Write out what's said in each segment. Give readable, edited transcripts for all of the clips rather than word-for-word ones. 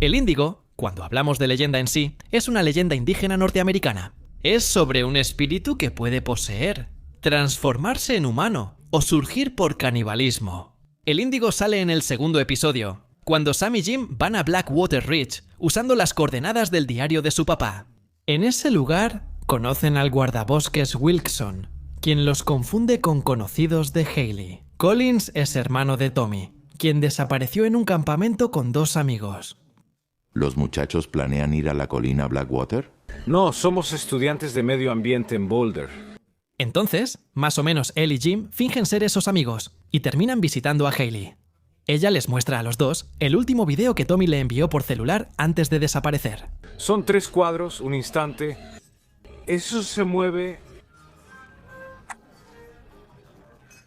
El índigo, cuando hablamos de leyenda en sí, es una leyenda indígena norteamericana. Es sobre un espíritu que puede poseer, transformarse en humano o surgir por canibalismo. El índigo sale en el segundo episodio, cuando Sam y Jim van a Blackwater Ridge usando las coordenadas del diario de su papá. En ese lugar conocen al guardabosques Wilson, quien los confunde con conocidos de Hayley. Collins es hermano de Tommy, quien desapareció en un campamento con 2 amigos. ¿Los muchachos planean ir a la colina Blackwater? No, somos estudiantes de medio ambiente en Boulder. Entonces, más o menos él y Jim fingen ser esos amigos y terminan visitando a Hayley. Ella les muestra a los dos el último video que Tommy le envió por celular antes de desaparecer. Son 3 cuadros, un instante. Eso se mueve.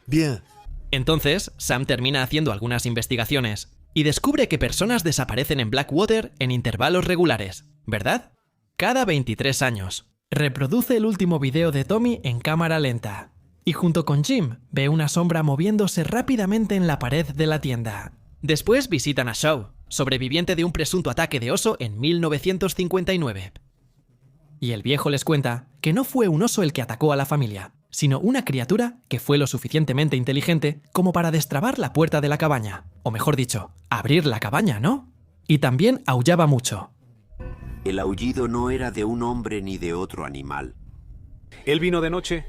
Bien. Entonces, Sam termina haciendo algunas investigaciones y descubre que personas desaparecen en Blackwater en intervalos regulares, ¿verdad? Cada 23 años. Reproduce el último video de Tommy en cámara lenta. Y junto con Jim, ve una sombra moviéndose rápidamente en la pared de la tienda. Después visitan a Shaw, sobreviviente de un presunto ataque de oso en 1959. Y el viejo les cuenta que no fue un oso el que atacó a la familia, sino una criatura que fue lo suficientemente inteligente como para destrabar la puerta de la cabaña. O mejor dicho, abrir la cabaña, ¿no? Y también aullaba mucho. El aullido no era de un hombre ni de otro animal. Él vino de noche.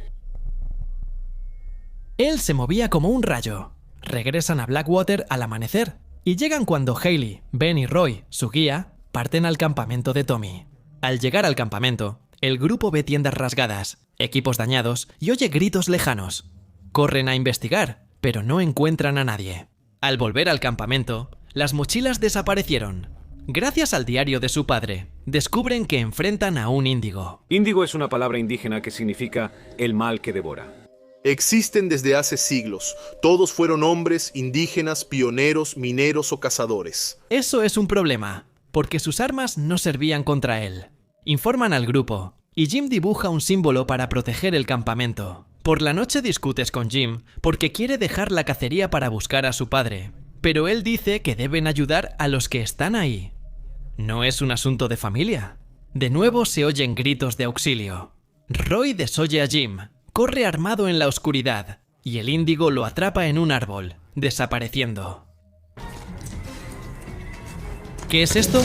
Él se movía como un rayo. Regresan a Blackwater al amanecer y llegan cuando Hayley, Ben y Roy, su guía, parten al campamento de Tommy. Al llegar al campamento, el grupo ve tiendas rasgadas, equipos dañados y oye gritos lejanos. Corren a investigar, pero no encuentran a nadie. Al volver al campamento, las mochilas desaparecieron. Gracias al diario de su padre, descubren que enfrentan a un índigo. Índigo es una palabra indígena que significa el mal que devora. Existen desde hace siglos. Todos fueron hombres, indígenas, pioneros, mineros o cazadores. Eso es un problema, porque sus armas no servían contra él. Informan al grupo, y Jim dibuja un símbolo para proteger el campamento. Por la noche discutes con Jim porque quiere dejar la cacería para buscar a su padre, pero él dice que deben ayudar a los que están ahí. ¿No es un asunto de familia? De nuevo se oyen gritos de auxilio. Roy desoye a Jim, corre armado en la oscuridad, y el índigo lo atrapa en un árbol, desapareciendo. ¿Qué es esto?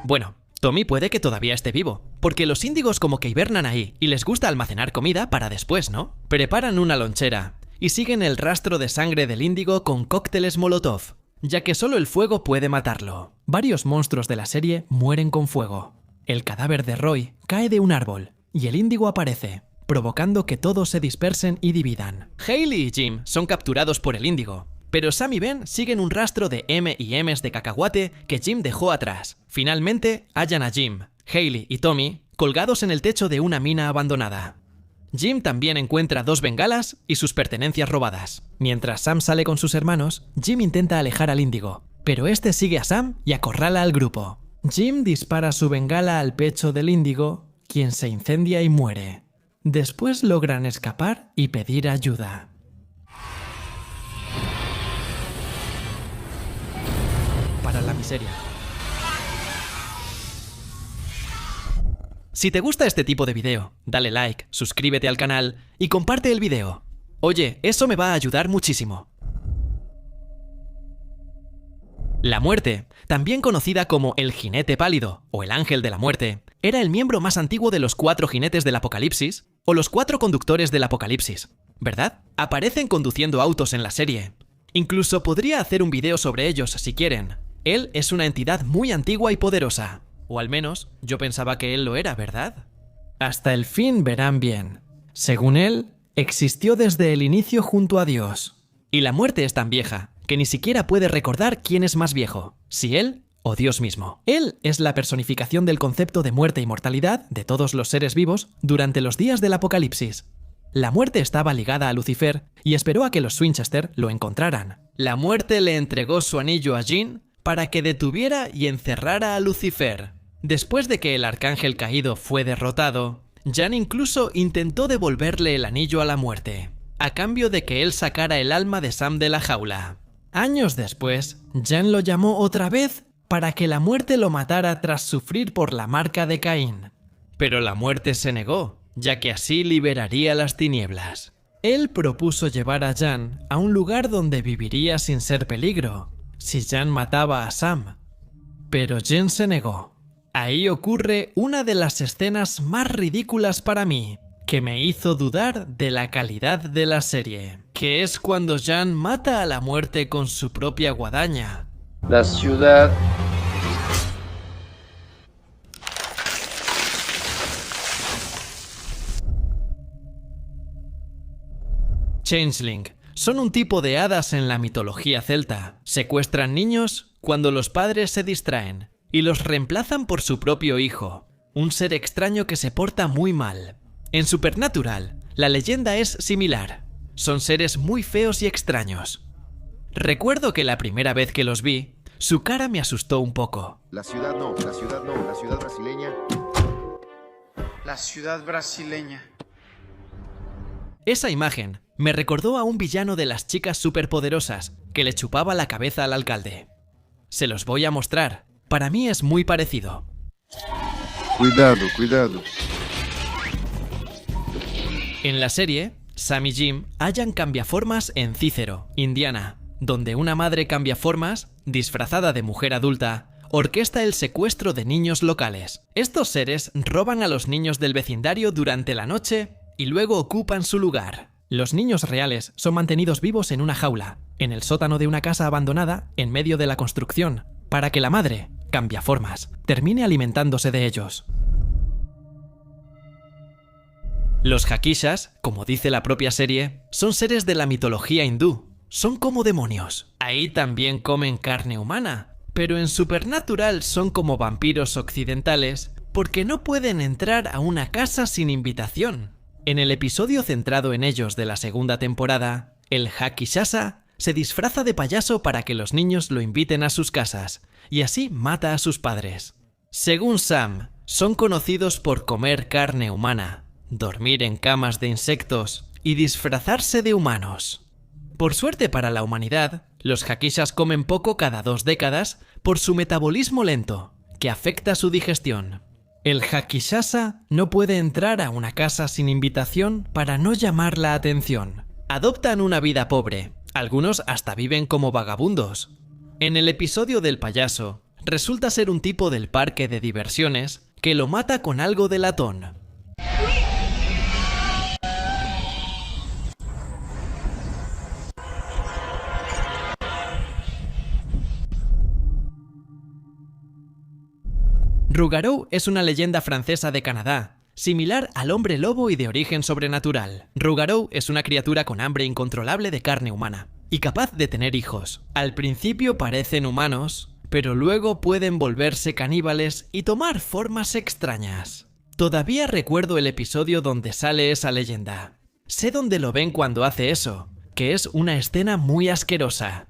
Bueno, Tommy puede que todavía esté vivo, porque los índigos como que hibernan ahí y les gusta almacenar comida para después, ¿no? Preparan una lonchera y siguen el rastro de sangre del índigo con cócteles Molotov, ya que solo el fuego puede matarlo. Varios monstruos de la serie mueren con fuego. El cadáver de Roy cae de un árbol y el índigo aparece, provocando que todos se dispersen y dividan. Hayley y Jim son capturados por el índigo, pero Sam y Ben siguen un rastro de M&M's de cacahuate que Jim dejó atrás. Finalmente, hallan a Jim, Hayley y Tommy colgados en el techo de una mina abandonada. Jim también encuentra 2 bengalas y sus pertenencias robadas. Mientras Sam sale con sus hermanos, Jim intenta alejar al índigo, pero este sigue a Sam y acorrala al grupo. Jim dispara su bengala al pecho del índigo, quien se incendia y muere. Después logran escapar y pedir ayuda. Para la miseria. Si te gusta este tipo de video, dale like, suscríbete al canal y comparte el video. Oye, eso me va a ayudar muchísimo. La muerte, también conocida como el jinete pálido o el ángel de la muerte, era el miembro más antiguo de los 4 jinetes del apocalipsis o los 4 conductores del apocalipsis, ¿verdad? Aparecen conduciendo autos en la serie. Incluso podría hacer un video sobre ellos si quieren. Él es una entidad muy antigua y poderosa. O al menos, yo pensaba que él lo era, ¿verdad? Hasta el fin verán bien. Según él, existió desde el inicio junto a Dios. Y la muerte es tan vieja que ni siquiera puede recordar quién es más viejo, si él o Dios mismo. Él es la personificación del concepto de muerte y mortalidad de todos los seres vivos durante los días del apocalipsis. La muerte estaba ligada a Lucifer y esperó a que los Winchester lo encontraran. La muerte le entregó su anillo a Jean para que detuviera y encerrara a Lucifer. Después de que el arcángel caído fue derrotado, Jan incluso intentó devolverle el anillo a la muerte. a cambio de que él sacara el alma de Sam de la jaula. Años después, Jan lo llamó otra vez para que la muerte lo matara tras sufrir por la marca de Caín. Pero la muerte se negó, ya que así liberaría las tinieblas. Él propuso llevar a Jan a un lugar donde viviría sin ser peligro, si Jan mataba a Sam. Pero Jan se negó. Ahí ocurre una de las escenas más ridículas para mí, que me hizo dudar de la calidad de la serie, que es cuando Jan mata a la muerte con su propia guadaña. La ciudad. Changeling son un tipo de hadas en la mitología celta. Secuestran niños cuando los padres se distraen y los reemplazan por su propio hijo, un ser extraño que se porta muy mal. En Supernatural, la leyenda es similar. Son seres muy feos y extraños. Recuerdo que la primera vez que los vi, su cara me asustó un poco. La ciudad no, la ciudad no, la ciudad brasileña. La ciudad brasileña. Esa imagen me recordó a un villano de las chicas superpoderosas que le chupaba la cabeza al alcalde. Se los voy a mostrar. Para mí es muy parecido. Cuidado, cuidado. En la serie, Sam y Jim hallan cambiaformas en Cícero, Indiana, donde una madre cambiaformas, disfrazada de mujer adulta, orquesta el secuestro de niños locales. Estos seres roban a los niños del vecindario durante la noche y luego ocupan su lugar. Los niños reales son mantenidos vivos en una jaula, en el sótano de una casa abandonada en medio de la construcción, para que la madre, cambiaformas, termine alimentándose de ellos. Los Hakishas, como dice la propia serie, son seres de la mitología hindú. Son como demonios. Ahí también comen carne humana, pero en Supernatural son como vampiros occidentales porque no pueden entrar a una casa sin invitación. En el episodio centrado en ellos de la segunda temporada, el Hakishasa se disfraza de payaso para que los niños lo inviten a sus casas y así mata a sus padres. Según Sam, son conocidos por comer carne humana, dormir en camas de insectos y disfrazarse de humanos. Por suerte para la humanidad, los Hakishas comen poco cada 2 décadas por su metabolismo lento, que afecta su digestión. El Hakishasa no puede entrar a una casa sin invitación para no llamar la atención. Adoptan una vida pobre, algunos hasta viven como vagabundos. En el episodio del payaso, resulta ser un tipo del parque de diversiones que lo mata con algo de latón. Rougarou es una leyenda francesa de Canadá, similar al hombre lobo y de origen sobrenatural. Rougarou es una criatura con hambre incontrolable de carne humana y capaz de tener hijos. Al principio parecen humanos, pero luego pueden volverse caníbales y tomar formas extrañas. Todavía recuerdo el episodio donde sale esa leyenda. Sé dónde lo ven cuando hace eso, que es una escena muy asquerosa.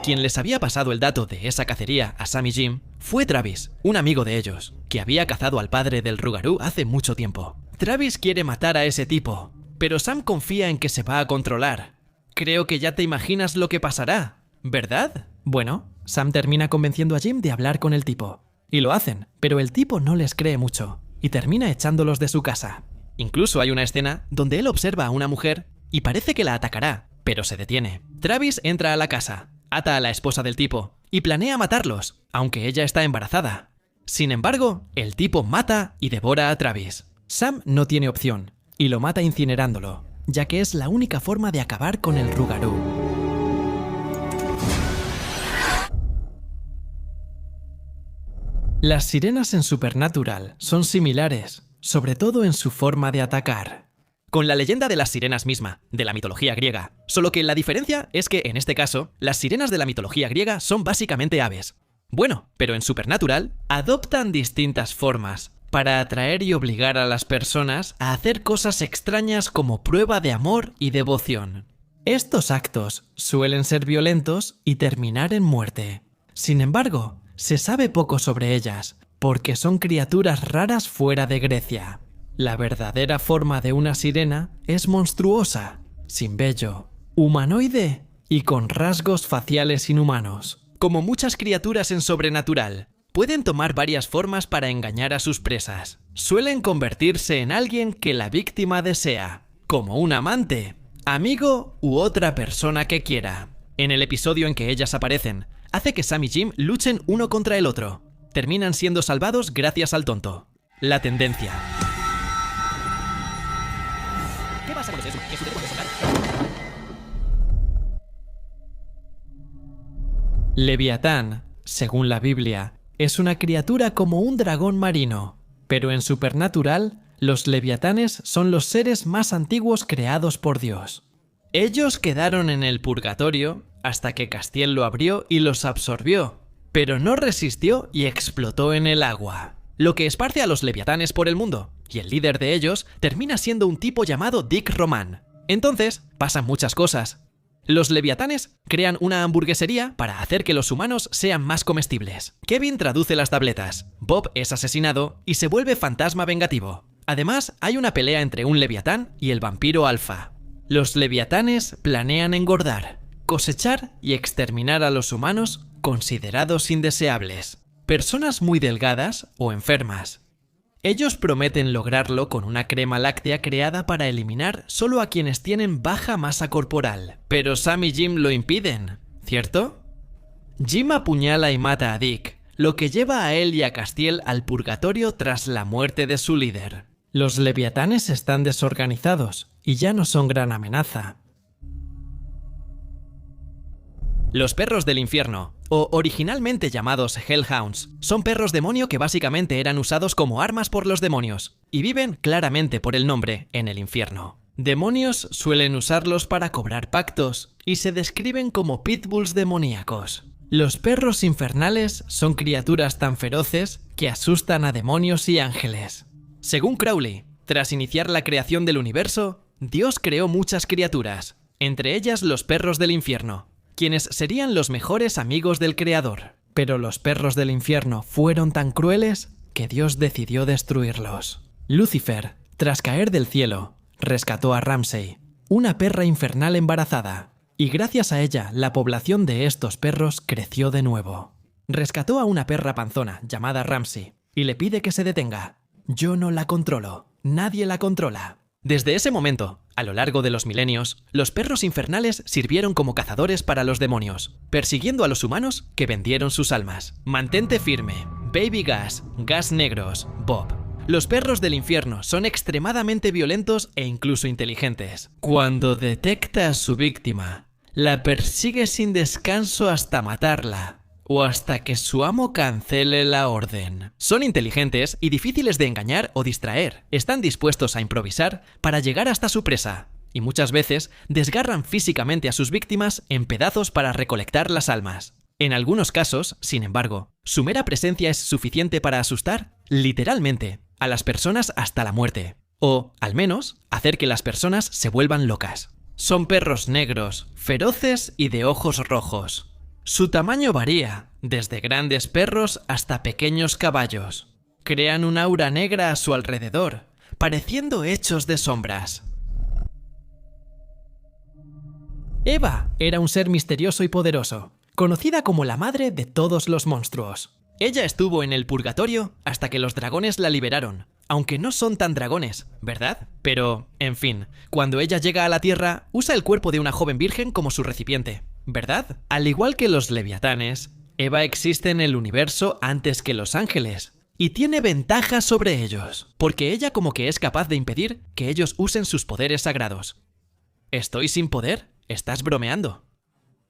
Quien les había pasado el dato de esa cacería a Sam y Jim fue Travis, un amigo de ellos, que había cazado al padre del Rougarou hace mucho tiempo. Travis quiere matar a ese tipo, pero Sam confía en que se va a controlar. Creo que ya te imaginas lo que pasará, ¿verdad? Bueno, Sam termina convenciendo a Jim de hablar con el tipo. Y lo hacen, pero el tipo no les cree mucho, y termina echándolos de su casa. Incluso hay una escena donde él observa a una mujer y parece que la atacará, pero se detiene. Travis entra a la casa, ata a la esposa del tipo y planea matarlos, aunque ella está embarazada. Sin embargo, el tipo mata y devora a Travis. Sam no tiene opción y lo mata incinerándolo, ya que es la única forma de acabar con el Rougarou. Las sirenas en Supernatural son similares, sobre todo en su forma de atacar. Con la leyenda de las sirenas misma, de la mitología griega, solo que la diferencia es que, en este caso, las sirenas de la mitología griega son básicamente aves. Bueno, pero en Supernatural adoptan distintas formas para atraer y obligar a las personas a hacer cosas extrañas como prueba de amor y devoción. Estos actos suelen ser violentos y terminar en muerte. Sin embargo, se sabe poco sobre ellas, porque son criaturas raras fuera de Grecia. La verdadera forma de una sirena es monstruosa, sin vello, humanoide y con rasgos faciales inhumanos. Como muchas criaturas en Sobrenatural, pueden tomar varias formas para engañar a sus presas. Suelen convertirse en alguien que la víctima desea, como un amante, amigo u otra persona que quiera. En el episodio en que ellas aparecen, hace que Sam y Jim luchen uno contra el otro. Terminan siendo salvados gracias al tonto. La tendencia. ¿Qué pasa con eso? ¿Qué sucede con eso? Leviatán, según la Biblia, es una criatura como un dragón marino, pero en Supernatural, los leviatanes son los seres más antiguos creados por Dios. Ellos quedaron en el purgatorio hasta que Castiel lo abrió y los absorbió, pero no resistió y explotó en el agua, lo que esparce a los leviatanes por el mundo, y el líder de ellos termina siendo un tipo llamado Dick Roman. Entonces, pasan muchas cosas. Los leviatanes crean una hamburguesería para hacer que los humanos sean más comestibles. Kevin traduce las tabletas, Bob es asesinado y se vuelve fantasma vengativo. Además, hay una pelea entre un leviatán y el vampiro alfa. Los leviatanes planean engordar, cosechar y exterminar a los humanos considerados indeseables, personas muy delgadas o enfermas. Ellos prometen lograrlo con una crema láctea creada para eliminar solo a quienes tienen baja masa corporal. Pero Sam y Jim lo impiden, ¿cierto? Jim apuñala y mata a Dick, lo que lleva a él y a Castiel al purgatorio tras la muerte de su líder. Los leviatanes están desorganizados y ya no son gran amenaza. Los perros del infierno, o originalmente llamados Hellhounds, son perros demonio que básicamente eran usados como armas por los demonios, y viven claramente por el nombre en el infierno. Demonios suelen usarlos para cobrar pactos, y se describen como pitbulls demoníacos. Los perros infernales son criaturas tan feroces que asustan a demonios y ángeles. Según Crowley, tras iniciar la creación del universo, Dios creó muchas criaturas, entre ellas los perros del infierno, quienes serían los mejores amigos del Creador. Pero los perros del infierno fueron tan crueles que Dios decidió destruirlos. Lucifer, tras caer del cielo, rescató a Ramsey, una perra infernal embarazada, y gracias a ella la población de estos perros creció de nuevo. Rescató a una perra panzona llamada Ramsey y le pide que se detenga. Yo no la controlo, nadie la controla. Desde ese momento, a lo largo de los milenios, los perros infernales sirvieron como cazadores para los demonios, persiguiendo a los humanos que vendieron sus almas. Mantente firme, Baby Gas, Gas Negros, Bob. Los perros del infierno son extremadamente violentos e incluso inteligentes. Cuando detecta a su víctima, la persigue sin descanso hasta matarla, o hasta que su amo cancele la orden. Son inteligentes y difíciles de engañar o distraer. Están dispuestos a improvisar para llegar hasta su presa, y muchas veces desgarran físicamente a sus víctimas en pedazos para recolectar las almas. En algunos casos, sin embargo, su mera presencia es suficiente para asustar, literalmente, a las personas hasta la muerte, o, al menos, hacer que las personas se vuelvan locas. Son perros negros, feroces y de ojos rojos. Su tamaño varía, desde grandes perros hasta pequeños caballos. Crean un aura negra a su alrededor, pareciendo hechos de sombras. Eva era un ser misterioso y poderoso, conocida como la madre de todos los monstruos. Ella estuvo en el purgatorio hasta que los dragones la liberaron, aunque no son tan dragones, ¿verdad? Pero, en fin, cuando ella llega a la Tierra, usa el cuerpo de una joven virgen como su recipiente, ¿verdad? Al igual que los leviatanes, Eva existe en el universo antes que los ángeles, y tiene ventajas sobre ellos, porque ella como que es capaz de impedir que ellos usen sus poderes sagrados. ¿Estoy sin poder? ¿Estás bromeando?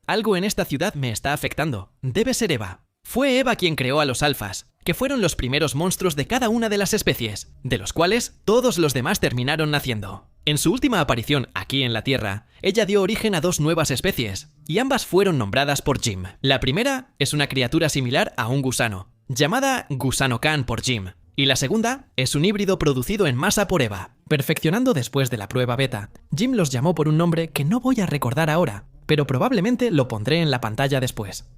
Algo en esta ciudad me está afectando. Debe ser Eva. Fue Eva quien creó a los alfas, que fueron los primeros monstruos de cada una de las especies, de los cuales todos los demás terminaron naciendo. En su última aparición aquí en la Tierra, ella dio origen a dos nuevas especies, y ambas fueron nombradas por Jim. La primera es una criatura similar a un gusano, llamada Gusano Khan por Jim, y la segunda es un híbrido producido en masa por Eva. Perfeccionando después de la prueba beta, Jim los llamó por un nombre que no voy a recordar ahora, pero probablemente lo pondré en la pantalla después.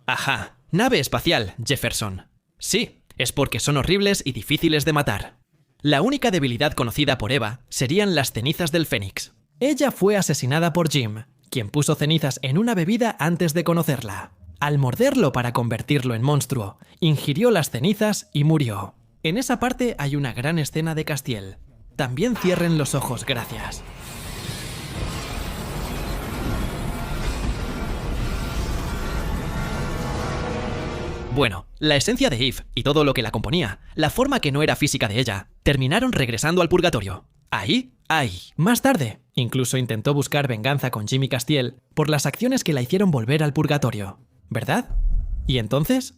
Ajá, nave espacial, Jefferson. Sí, Es porque son horribles y difíciles de matar. La única debilidad conocida por Eva serían las cenizas del Fénix. Ella fue asesinada por Jim, quien puso cenizas en una bebida antes de conocerla. Al morderlo para convertirlo en monstruo, ingirió las cenizas y murió. En esa parte hay una gran escena de Castiel. También cierren los ojos, gracias. Bueno, la esencia de Eve y todo lo que la componía, la forma que no era física de ella, terminaron regresando al purgatorio. Ahí. Más tarde, incluso intentó buscar venganza con Jim y Castiel por las acciones que la hicieron volver al purgatorio, ¿verdad? ¿Y entonces?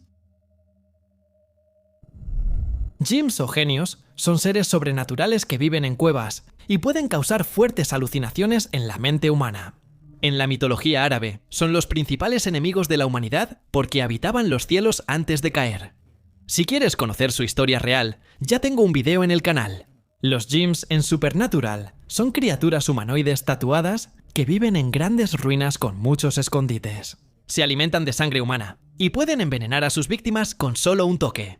Jims o genios son seres sobrenaturales que viven en cuevas y pueden causar fuertes alucinaciones en la mente humana. En la mitología árabe, son los principales enemigos de la humanidad porque habitaban los cielos antes de caer. Si quieres conocer su historia real, ya tengo un video en el canal. Los Jims en Supernatural son criaturas humanoides tatuadas que viven en grandes ruinas con muchos escondites. Se alimentan de sangre humana y pueden envenenar a sus víctimas con solo un toque.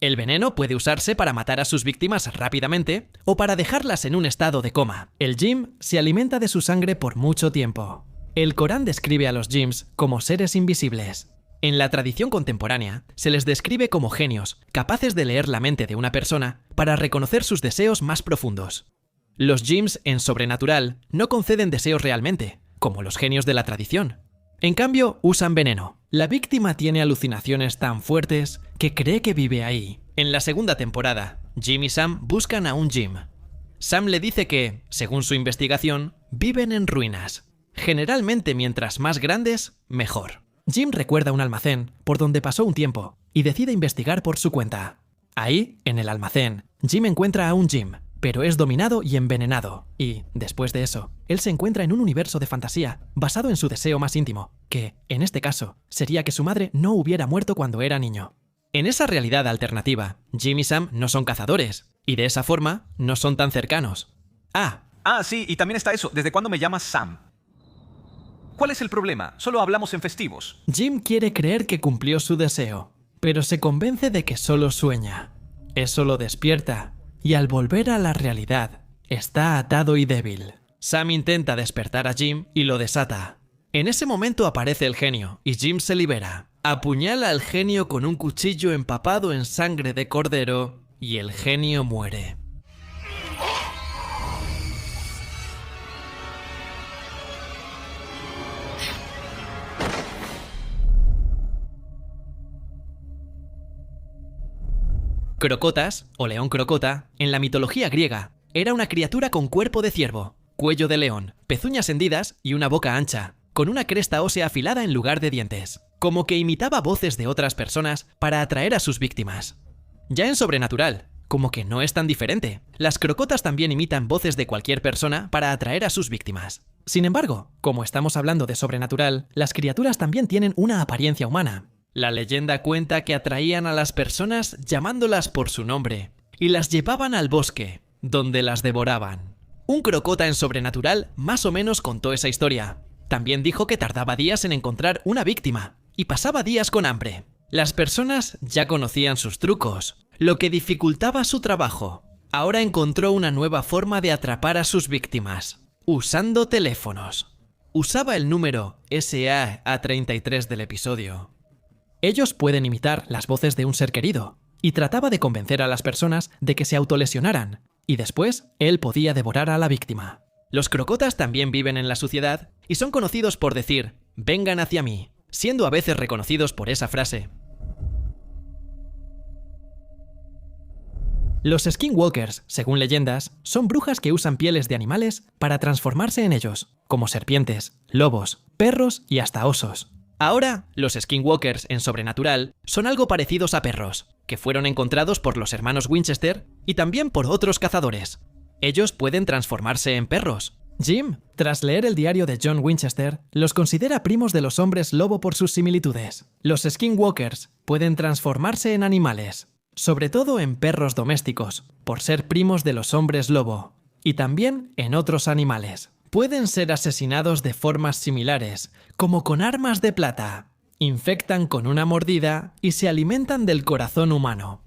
El veneno puede usarse para matar a sus víctimas rápidamente o para dejarlas en un estado de coma. El Jim se alimenta de su sangre por mucho tiempo. El Corán describe a los Jims como seres invisibles. En la tradición contemporánea, se les describe como genios, capaces de leer la mente de una persona para reconocer sus deseos más profundos. Los Jims en Sobrenatural no conceden deseos realmente, como los genios de la tradición. En cambio, usan veneno. La víctima tiene alucinaciones tan fuertes que cree que vive ahí. En la segunda temporada, Jim y Sam buscan a un Jim. Sam le dice que, según su investigación, viven en ruinas. Generalmente mientras más grandes, mejor. Jim recuerda un almacén por donde pasó un tiempo y decide investigar por su cuenta. Ahí, en el almacén, Jim encuentra a un Jim, pero es dominado y envenenado. Y, después de eso, él se encuentra en un universo de fantasía basado en su deseo más íntimo, que, en este caso, sería que su madre no hubiera muerto cuando era niño. En esa realidad alternativa, Jim y Sam no son cazadores, y de esa forma no son tan cercanos. Sí, y también está eso. ¿Desde cuándo me llamas Sam? ¿Cuál es el problema? Solo hablamos en festivos. Jim quiere creer que cumplió su deseo, pero se convence de que solo sueña. Eso lo despierta, y al volver a la realidad, está atado y débil. Sam intenta despertar a Jim y lo desata. En ese momento aparece el genio, y Jim se libera. Apuñala al genio con un cuchillo empapado en sangre de cordero, y el genio muere. Crocotas, o león crocota, en la mitología griega, era una criatura con cuerpo de ciervo, cuello de león, pezuñas hendidas y una boca ancha, con una cresta ósea afilada en lugar de dientes, como que imitaba voces de otras personas para atraer a sus víctimas. Ya en Sobrenatural, como que no es tan diferente, las crocotas también imitan voces de cualquier persona para atraer a sus víctimas. Sin embargo, como estamos hablando de Sobrenatural, las criaturas también tienen una apariencia humana. La leyenda cuenta que atraían a las personas llamándolas por su nombre y las llevaban al bosque, donde las devoraban. Un crocota en Sobrenatural más o menos contó esa historia. También dijo que tardaba días en encontrar una víctima y pasaba días con hambre. Las personas ya conocían sus trucos, lo que dificultaba su trabajo. Ahora encontró una nueva forma de atrapar a sus víctimas, usando teléfonos. Usaba el número SA-A33 del episodio. Ellos pueden imitar las voces de un ser querido, y trataba de convencer a las personas de que se autolesionaran, y después él podía devorar a la víctima. Los crocotas también viven en la suciedad y son conocidos por decir «vengan hacia mí», siendo a veces reconocidos por esa frase. Los skinwalkers, según leyendas, son brujas que usan pieles de animales para transformarse en ellos, como serpientes, lobos, perros y hasta osos. Ahora, los skinwalkers en Sobrenatural son algo parecidos a perros, que fueron encontrados por los hermanos Winchester y también por otros cazadores. Ellos pueden transformarse en perros. Jim, tras leer el diario de John Winchester, los considera primos de los hombres lobo por sus similitudes. Los skinwalkers pueden transformarse en animales, sobre todo en perros domésticos, por ser primos de los hombres lobo, y también en otros animales. Pueden ser asesinados de formas similares, como con armas de plata. Infectan con una mordida y se alimentan del corazón humano.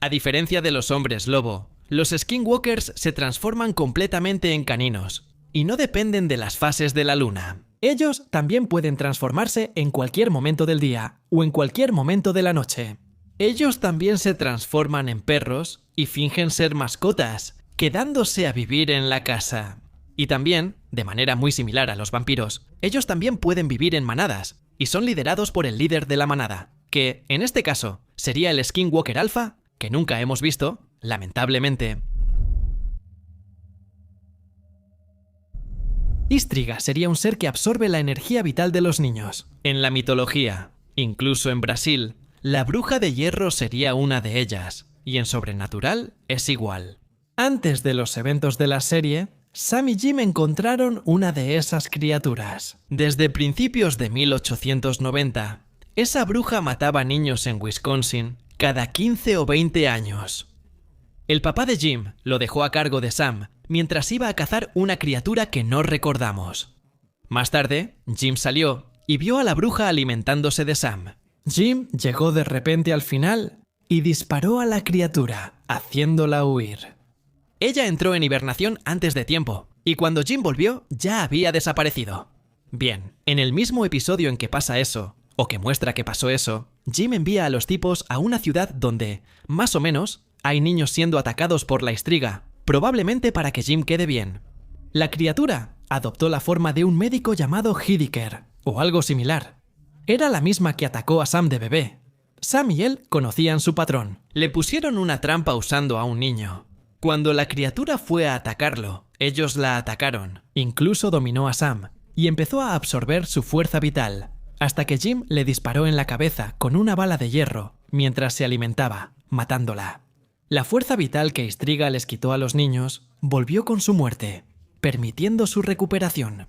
A diferencia de los hombres lobo, los skinwalkers se transforman completamente en caninos y no dependen de las fases de la luna. Ellos también pueden transformarse en cualquier momento del día o en cualquier momento de la noche. Ellos también se transforman en perros y fingen ser mascotas, quedándose a vivir en la casa. Y también, de manera muy similar a los vampiros, ellos también pueden vivir en manadas y son liderados por el líder de la manada, que, en este caso, sería el Skinwalker Alpha, que nunca hemos visto, lamentablemente. Ístriga sería un ser que absorbe la energía vital de los niños. En la mitología, incluso en Brasil, la bruja de hierro sería una de ellas, y en Sobrenatural es igual. Antes de los eventos de la serie, Sam y Jim encontraron una de esas criaturas. Desde principios de 1890, esa bruja mataba niños en Wisconsin cada 15 o 20 años. El papá de Jim lo dejó a cargo de Sam mientras iba a cazar una criatura que no recordamos. Más tarde, Jim salió y vio a la bruja alimentándose de Sam. Jim llegó de repente al final y disparó a la criatura, haciéndola huir. Ella entró en hibernación antes de tiempo, y cuando Jim volvió ya había desaparecido. Bien, en el mismo episodio en que pasa eso, o que muestra que pasó eso, Jim envía a los tipos a una ciudad donde, más o menos, hay niños siendo atacados por la Ístriga, probablemente para que Jim quede bien. La criatura adoptó la forma de un médico llamado Hidiker, o algo similar. Era la misma que atacó a Sam de bebé. Sam y él conocían su patrón. Le pusieron una trampa usando a un niño. Cuando la criatura fue a atacarlo, ellos la atacaron. Incluso dominó a Sam y empezó a absorber su fuerza vital, hasta que Jim le disparó en la cabeza con una bala de hierro mientras se alimentaba, matándola. La fuerza vital que Ístriga les quitó a los niños volvió con su muerte, permitiendo su recuperación.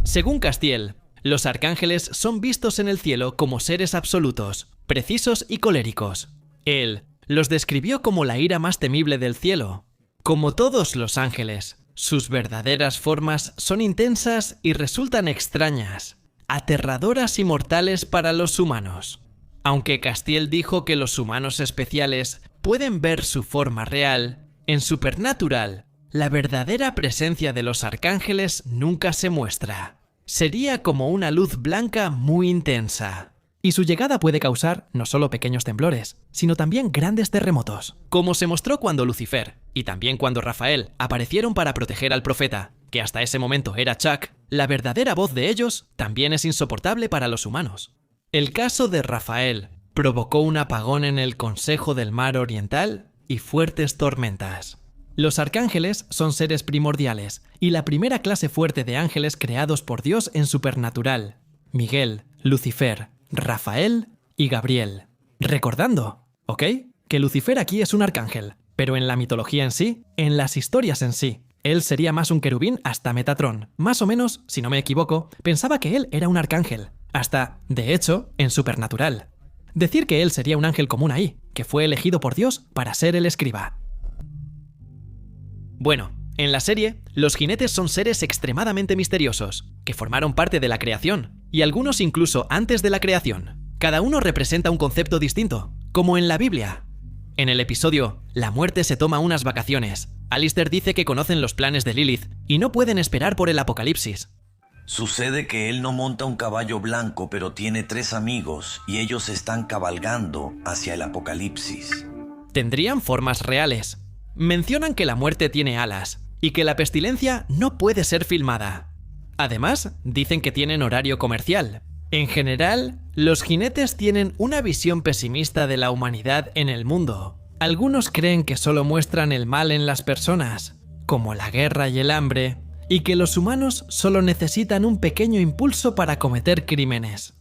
Según Castiel, los arcángeles son vistos en el cielo como seres absolutos, precisos y coléricos. Él los describió como la ira más temible del cielo. Como todos los ángeles, sus verdaderas formas son intensas y resultan extrañas, aterradoras y mortales para los humanos. Aunque Castiel dijo que los humanos especiales pueden ver su forma real, en Supernatural, la verdadera presencia de los arcángeles nunca se muestra. Sería como una luz blanca muy intensa. Y su llegada puede causar no solo pequeños temblores, sino también grandes terremotos. Como se mostró cuando Lucifer, y también cuando Rafael, aparecieron para proteger al profeta, que hasta ese momento era Chuck, la verdadera voz de ellos también es insoportable para los humanos. El caso de Rafael provocó un apagón en el Consejo del Mar Oriental y fuertes tormentas. Los arcángeles son seres primordiales y la primera clase fuerte de ángeles creados por Dios en Supernatural: Miguel, Lucifer, Rafael y Gabriel. Recordando, ¿ok? Que Lucifer aquí es un arcángel, pero en la mitología en sí, en las historias en sí, él sería más un querubín hasta Metatrón. Más o menos, si no me equivoco, pensaba que él era un arcángel. Hasta, de hecho, en Supernatural. Decir que él sería un ángel común ahí, que fue elegido por Dios para ser el escriba. Bueno, en la serie, los jinetes son seres extremadamente misteriosos, que formaron parte de la creación, y algunos incluso antes de la creación. Cada uno representa un concepto distinto, como en la Biblia. En el episodio La muerte se toma unas vacaciones, Alistair dice que conocen los planes de Lilith y no pueden esperar por el apocalipsis. Sucede que él no monta un caballo blanco, pero tiene 3 amigos y ellos están cabalgando hacia el apocalipsis. Tendrían formas reales. Mencionan que la muerte tiene alas y que la pestilencia no puede ser filmada. Además, dicen que tienen horario comercial. En general, los jinetes tienen una visión pesimista de la humanidad en el mundo. Algunos creen que solo muestran el mal en las personas, como la guerra y el hambre, y que los humanos solo necesitan un pequeño impulso para cometer crímenes.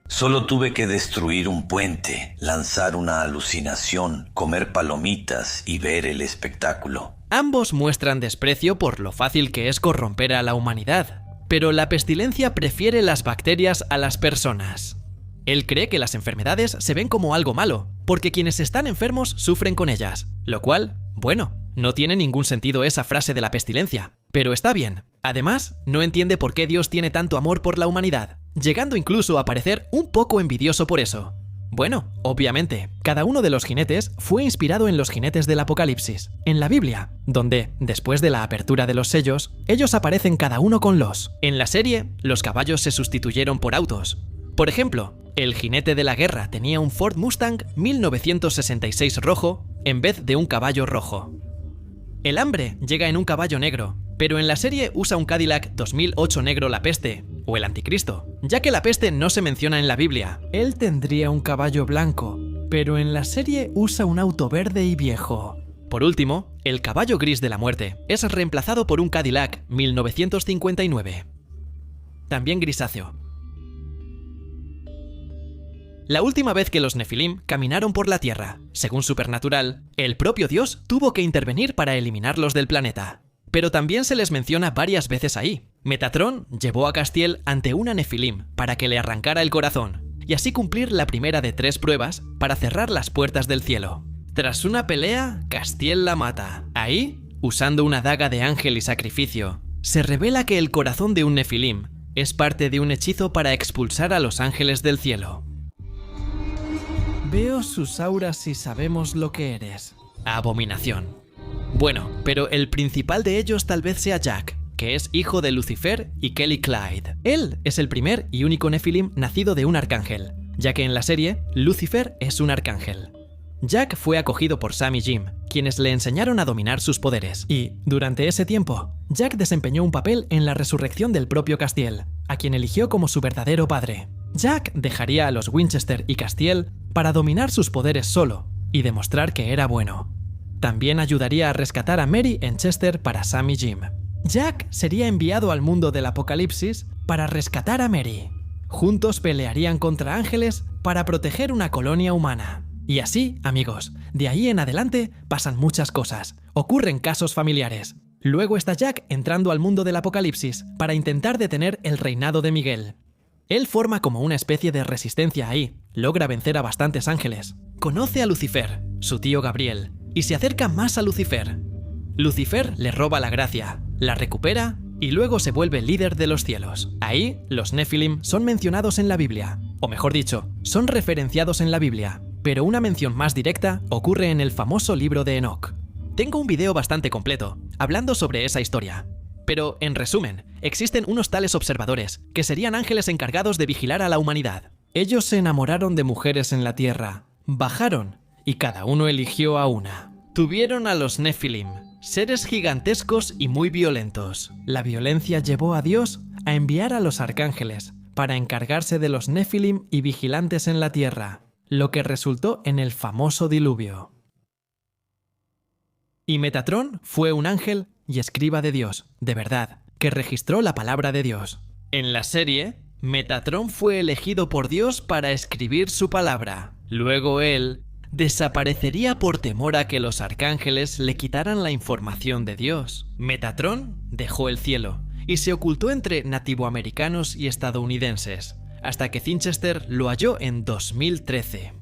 Solo tuve que destruir un puente, lanzar una alucinación, comer palomitas y ver el espectáculo. Ambos muestran desprecio por lo fácil que es corromper a la humanidad, pero la pestilencia prefiere las bacterias a las personas. Él cree que las enfermedades se ven como algo malo, porque quienes están enfermos sufren con ellas, lo cual, bueno, no tiene ningún sentido esa frase de la pestilencia, pero está bien. Además, no entiende por qué Dios tiene tanto amor por la humanidad, llegando incluso a parecer un poco envidioso por eso. Bueno, obviamente, cada uno de los jinetes fue inspirado en los jinetes del Apocalipsis, en la Biblia, donde, después de la apertura de los sellos, ellos aparecen cada uno con los. En la serie, los caballos se sustituyeron por autos. Por ejemplo, el jinete de la guerra tenía un Ford Mustang 1966 rojo en vez de un caballo rojo. El hambre llega en un caballo negro, pero en la serie usa un Cadillac 2008 negro La Peste, o el Anticristo, ya que la peste no se menciona en la Biblia. Él tendría un caballo blanco, pero en la serie usa un auto verde y viejo. Por último, el caballo gris de la muerte es reemplazado por un Cadillac 1959. También grisáceo. La última vez que los Nefilim caminaron por la Tierra, según Supernatural, el propio Dios tuvo que intervenir para eliminarlos del planeta. Pero también se les menciona varias veces ahí. Metatron llevó a Castiel ante una Nefilim para que le arrancara el corazón, y así cumplir la primera de 3 pruebas para cerrar las puertas del cielo. Tras una pelea, Castiel la mata. Ahí, usando una daga de ángel y sacrificio, se revela que el corazón de un Nefilim es parte de un hechizo para expulsar a los ángeles del cielo. Veo sus auras y sabemos lo que eres. Abominación. Bueno, pero el principal de ellos tal vez sea Jack, que es hijo de Lucifer y Kelly Clyde. Él es el primer y único Nefilim nacido de un arcángel, ya que en la serie, Lucifer es un arcángel. Jack fue acogido por Sam y Jim, quienes le enseñaron a dominar sus poderes, y, durante ese tiempo, Jack desempeñó un papel en la resurrección del propio Castiel, a quien eligió como su verdadero padre. Jack dejaría a los Winchester y Castiel para dominar sus poderes solo, y demostrar que era bueno. También ayudaría a rescatar a Mary en Chester para Sam y Jim. Jack sería enviado al mundo del Apocalipsis para rescatar a Mary. Juntos pelearían contra ángeles para proteger una colonia humana. Y así, amigos, de ahí en adelante pasan muchas cosas. Ocurren casos familiares. Luego está Jack entrando al mundo del Apocalipsis para intentar detener el reinado de Miguel. Él forma como una especie de resistencia ahí, logra vencer a bastantes ángeles. Conoce a Lucifer, su tío Gabriel, y se acerca más a Lucifer. Lucifer le roba la gracia, la recupera y luego se vuelve líder de los cielos. Ahí, los Nefilim son mencionados en la Biblia, o mejor dicho, son referenciados en la Biblia, pero una mención más directa ocurre en el famoso libro de Enoch. Tengo un video bastante completo, hablando sobre esa historia. Pero, en resumen, existen unos tales observadores, que serían ángeles encargados de vigilar a la humanidad. Ellos se enamoraron de mujeres en la tierra, bajaron, y cada uno eligió a una. Tuvieron a los Nefilim, seres gigantescos y muy violentos. La violencia llevó a Dios a enviar a los arcángeles para encargarse de los Nefilim y vigilantes en la tierra, lo que resultó en el famoso diluvio. Y Metatron fue un ángel y escriba de Dios, de verdad, que registró la palabra de Dios. En la serie, Metatron fue elegido por Dios para escribir su palabra. Luego él desaparecería por temor a que los arcángeles le quitaran la información de Dios. Metatron dejó el cielo y se ocultó entre nativoamericanos y estadounidenses, hasta que Winchester lo halló en 2013.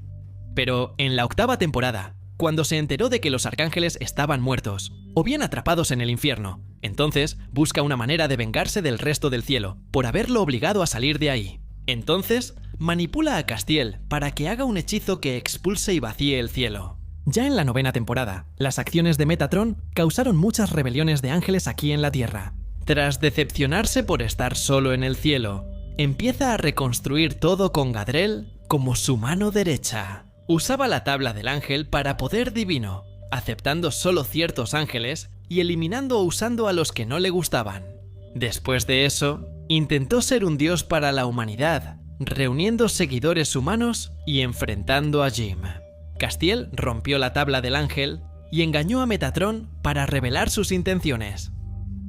Pero en la 8ª temporada, cuando se enteró de que los arcángeles estaban muertos, o bien atrapados en el infierno, entonces busca una manera de vengarse del resto del cielo, por haberlo obligado a salir de ahí. Entonces, manipula a Castiel para que haga un hechizo que expulse y vacíe el cielo. Ya en la 9ª temporada, las acciones de Metatron causaron muchas rebeliones de ángeles aquí en la Tierra. Tras decepcionarse por estar solo en el cielo, empieza a reconstruir todo con Gadrel como su mano derecha. Usaba la tabla del ángel para poder divino, aceptando solo ciertos ángeles y eliminando o usando a los que no le gustaban. Después de eso, intentó ser un dios para la humanidad, reuniendo seguidores humanos y enfrentando a Jim. Castiel rompió la tabla del ángel y engañó a Metatron para revelar sus intenciones.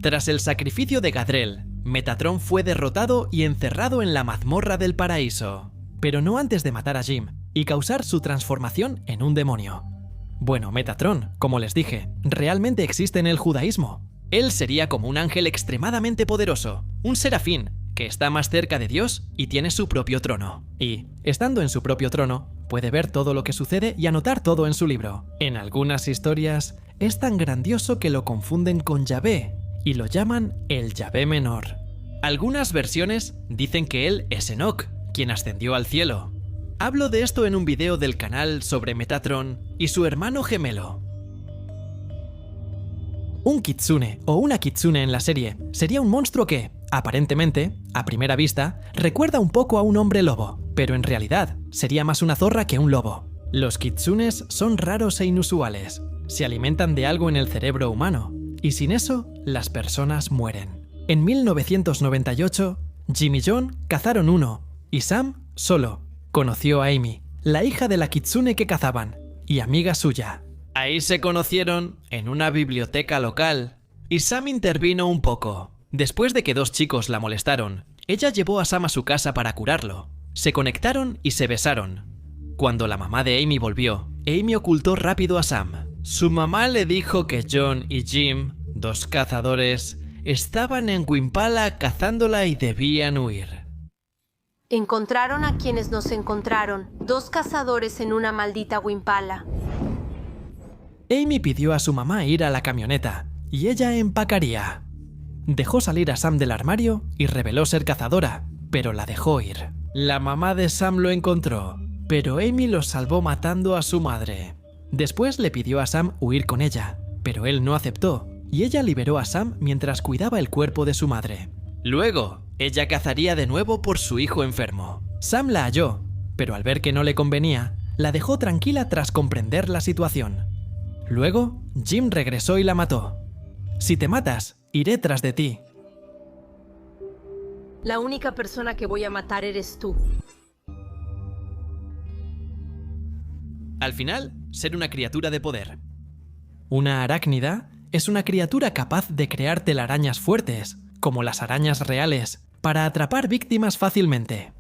Tras el sacrificio de Gadrel, Metatron fue derrotado y encerrado en la mazmorra del paraíso, pero no antes de matar a Jim y causar su transformación en un demonio. Bueno, Metatron, como les dije, realmente existe en el judaísmo. Él sería como un ángel extremadamente poderoso, un serafín, que está más cerca de Dios y tiene su propio trono. Y, estando en su propio trono, puede ver todo lo que sucede y anotar todo en su libro. En algunas historias, es tan grandioso que lo confunden con Yahvé y lo llaman el Yahvé menor. Algunas versiones dicen que él es Enoch, quien ascendió al cielo. Hablo de esto en un video del canal sobre Metatron y su hermano gemelo. Un kitsune o una kitsune en la serie sería un monstruo que, aparentemente, a primera vista, recuerda un poco a un hombre lobo, pero en realidad sería más una zorra que un lobo. Los kitsunes son raros e inusuales. Se alimentan de algo en el cerebro humano, y sin eso, las personas mueren. En 1998, Jim y John cazaron uno, y Sam, solo, conoció a Amy, la hija de la kitsune que cazaban, y amiga suya. Ahí se conocieron en una biblioteca local, y Sam intervino un poco. Después de que dos chicos la molestaron, ella llevó a Sam a su casa para curarlo. Se conectaron y se besaron. Cuando la mamá de Amy volvió, Amy ocultó rápido a Sam. Su mamá le dijo que John y Jim, dos cazadores, estaban en Wimpala cazándola y debían huir. Encontraron a quienes nos encontraron, dos cazadores en una maldita Wimpala. Amy pidió a su mamá ir a la camioneta, y ella empacaría. Dejó salir a Sam del armario y reveló ser cazadora, pero la dejó ir. La mamá de Sam lo encontró, pero Amy lo salvó matando a su madre. Después le pidió a Sam huir con ella, pero él no aceptó, y ella liberó a Sam mientras cuidaba el cuerpo de su madre. Luego, ella cazaría de nuevo por su hijo enfermo. Sam la halló, pero al ver que no le convenía, la dejó tranquila tras comprender la situación. Luego, Jim regresó y la mató. Si te matas, iré tras de ti. La única persona que voy a matar eres tú. Al final, ser una criatura de poder. Una arácnida es una criatura capaz de crear telarañas fuertes, como las arañas reales, para atrapar víctimas fácilmente.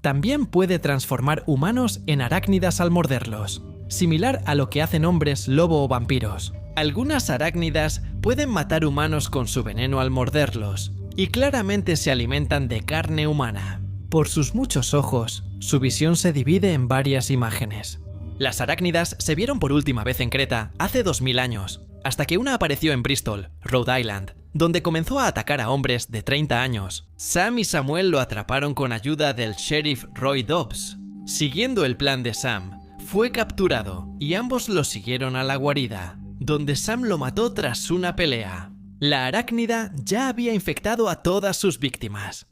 También puede transformar humanos en arácnidas al morderlos, similar a lo que hacen hombres lobo o vampiros. Algunas arácnidas pueden matar humanos con su veneno al morderlos, y claramente se alimentan de carne humana. Por sus muchos ojos, su visión se divide en varias imágenes. Las arácnidas se vieron por última vez en Creta hace 2000 años, hasta que una apareció en Bristol, Rhode Island, donde comenzó a atacar a hombres de 30 años. Sam y Samuel lo atraparon con ayuda del sheriff Roy Dobbs. Siguiendo el plan de Sam, fue capturado y ambos lo siguieron a la guarida, donde Sam lo mató tras una pelea. La arácnida ya había infectado a todas sus víctimas.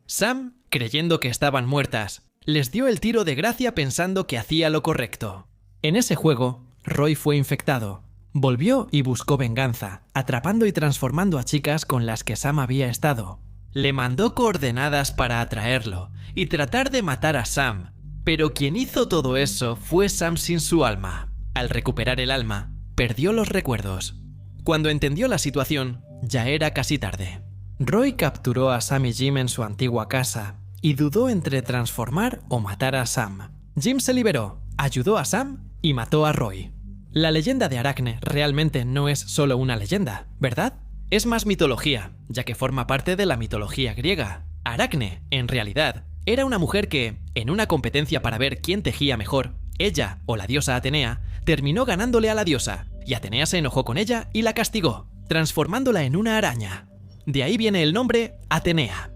Sam, creyendo que estaban muertas, les dio el tiro de gracia pensando que hacía lo correcto. En ese juego, Roy fue infectado. Volvió y buscó venganza, atrapando y transformando a chicas con las que Sam había estado. Le mandó coordenadas para atraerlo y tratar de matar a Sam, pero quien hizo todo eso fue Sam sin su alma. Al recuperar el alma, perdió los recuerdos. Cuando entendió la situación, ya era casi tarde. Roy capturó a Sam y Jim en su antigua casa y dudó entre transformar o matar a Sam. Jim se liberó, ayudó a Sam y mató a Roy. La leyenda de Aracne realmente no es solo una leyenda, ¿verdad? Es más mitología, ya que forma parte de la mitología griega. Aracne, en realidad, era una mujer que, en una competencia para ver quién tejía mejor, ella o la diosa Atenea, terminó ganándole a la diosa, y Atenea se enojó con ella y la castigó, transformándola en una araña. De ahí viene el nombre Atenea.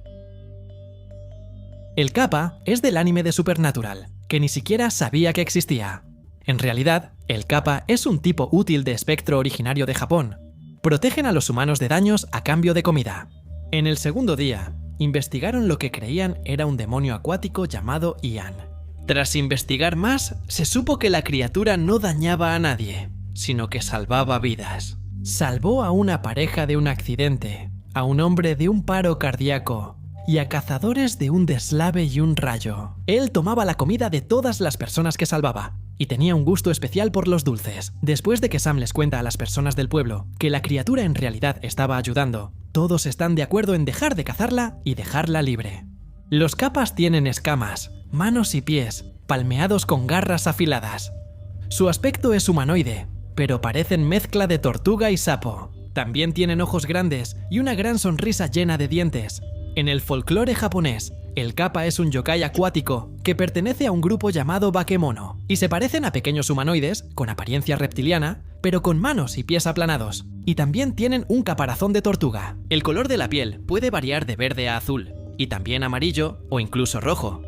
El Kappa es del anime de Supernatural, que ni siquiera sabía que existía. En realidad, el Kappa es un tipo útil de espectro originario de Japón. Protegen a los humanos de daños a cambio de comida. En el segundo día, investigaron lo que creían era un demonio acuático llamado Ian. Tras investigar más, se supo que la criatura no dañaba a nadie, sino que salvaba vidas. Salvó a una pareja de un accidente, a un hombre de un paro cardíaco y a cazadores de un deslave y un rayo. Él tomaba la comida de todas las personas que salvaba y tenía un gusto especial por los dulces. Después de que Sam les cuenta a las personas del pueblo que la criatura en realidad estaba ayudando, todos están de acuerdo en dejar de cazarla y dejarla libre. Los Kappas tienen escamas, manos y pies, palmeados con garras afiladas. Su aspecto es humanoide, pero parecen mezcla de tortuga y sapo. También tienen ojos grandes y una gran sonrisa llena de dientes. En el folclore japonés, el Kappa es un yokai acuático que pertenece a un grupo llamado Bakemono, y se parecen a pequeños humanoides con apariencia reptiliana, pero con manos y pies aplanados, y también tienen un caparazón de tortuga. El color de la piel puede variar de verde a azul, y también amarillo o incluso rojo.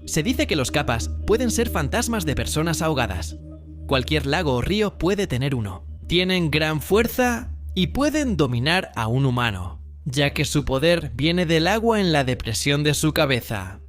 Se dice que los Kappas pueden ser fantasmas de personas ahogadas. Cualquier lago o río puede tener uno. Tienen gran fuerza y pueden dominar a un humano, ya que su poder viene del agua en la depresión de su cabeza.